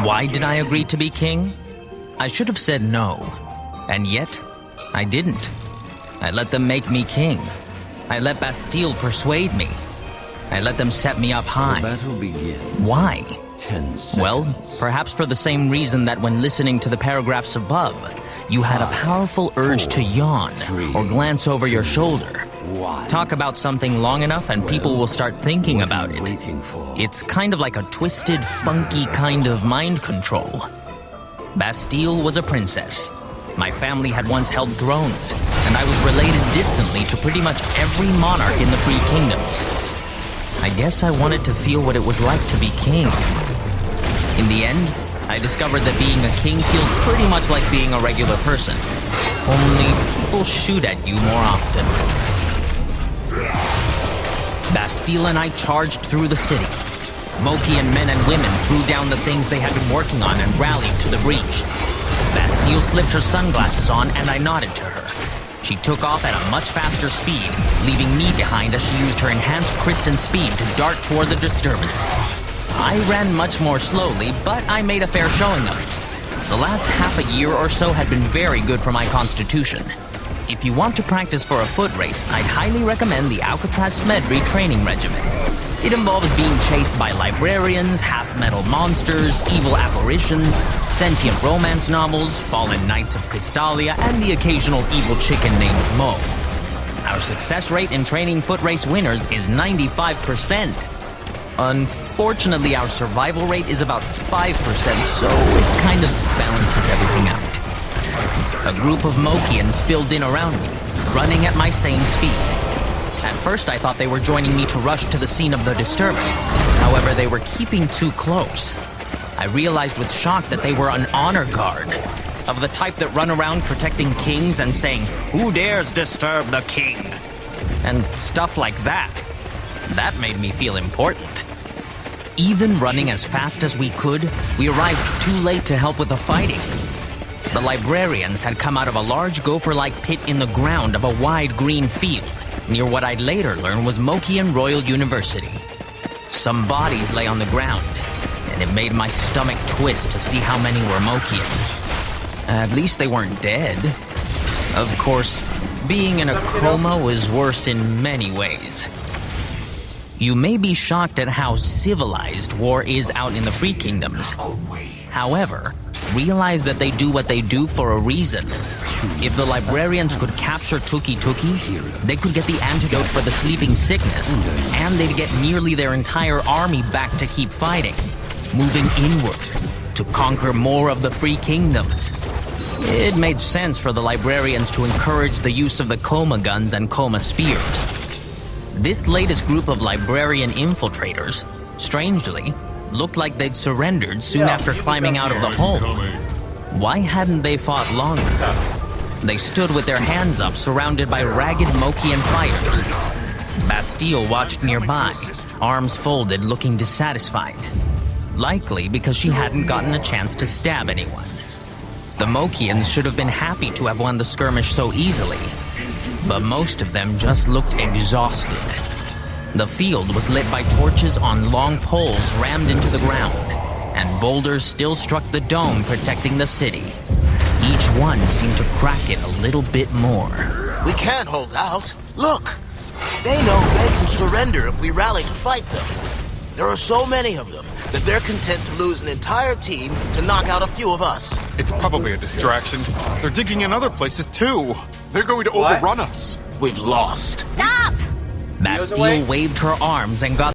Why did I agree to be king? I should have said no. And yet, I didn't. I let them make me king. I let Bastille persuade me. I let them set me up high. The battle begins. Why? 10 seconds. Well, perhaps for the same reason that when listening to the paragraphs above, you had a powerful urge to yawn or glance over your shoulder. Talk about something long enough and people will start thinking about it. It's kind of like a twisted, funky kind of mind control. Bastille was a princess. My family had once held thrones, and I was related distantly to pretty much every monarch in the Free Kingdoms. I guess I wanted to feel what it was like to be king. In the end, I discovered that being a king feels pretty much like being a regular person. Only people shoot at you more often. Bastille and I charged through the city. Mokian men and women threw down the things they had been working on and rallied to the breach. Bastille slipped her sunglasses on and I nodded to her. She took off at a much faster speed, leaving me behind as she used her enhanced Kristen speed to dart toward the disturbance. I ran much more slowly, but I made a fair showing of it. The last half a year or so had been very good for my constitution. If you want to practice for a foot race, I'd highly recommend the Alcatraz Smedri training regimen. It involves being chased by librarians, half-metal monsters, evil apparitions, sentient romance novels, fallen knights of Pistalia, and the occasional evil chicken named Mo. Our success rate in training foot race winners is 95%. Unfortunately, our survival rate is about 5%, so it kind of balances everything out. A group of Mokians filled in around me, running at my same speed. At first, I thought they were joining me to rush to the scene of the disturbance. However, they were keeping too close. I realized with shock that they were an honor guard, of the type that run around protecting kings and saying, "Who dares disturb the king?" and stuff like that. That made me feel important. Even running as fast as we could, we arrived too late to help with the fighting. The librarians had come out of a large gopher-like pit in the ground of a wide green field, near what I'd later learn was Mokian Royal University. Some bodies lay on the ground, and it made my stomach twist to see how many were Mokian. At least they weren't dead. Of course, being in a coma was worse in many ways. You may be shocked at how civilized war is out in the Free Kingdoms. However, realize that they do what they do for a reason. If the librarians could capture Tuki Tuki, they could get the antidote for the sleeping sickness, and they'd get nearly their entire army back to keep fighting, moving inward, to conquer more of the Free Kingdoms. It made sense for the librarians to encourage the use of the Coma guns and Coma spears. This latest group of librarian infiltrators, strangely, looked like they'd surrendered soon after climbing out of the hole. Why hadn't they fought longer? They stood with their hands up, surrounded by ragged Mokian fighters. Bastille watched nearby, arms folded, looking dissatisfied. Likely because she hadn't gotten a chance to stab anyone. The Mokians should have been happy to have won the skirmish so easily, but most of them just looked exhausted. The field was lit by torches on long poles rammed into the ground, and boulders still struck the dome protecting the city. Each one seemed to crack it a little bit more. We can't hold out. Look! They know they can surrender if we rally to fight them. There are so many of them that they're content to lose an entire team to knock out a few of us. It's probably a distraction. They're digging in other places too. They're going to overrun us. We've lost. Stop! Bastille waved her arms and got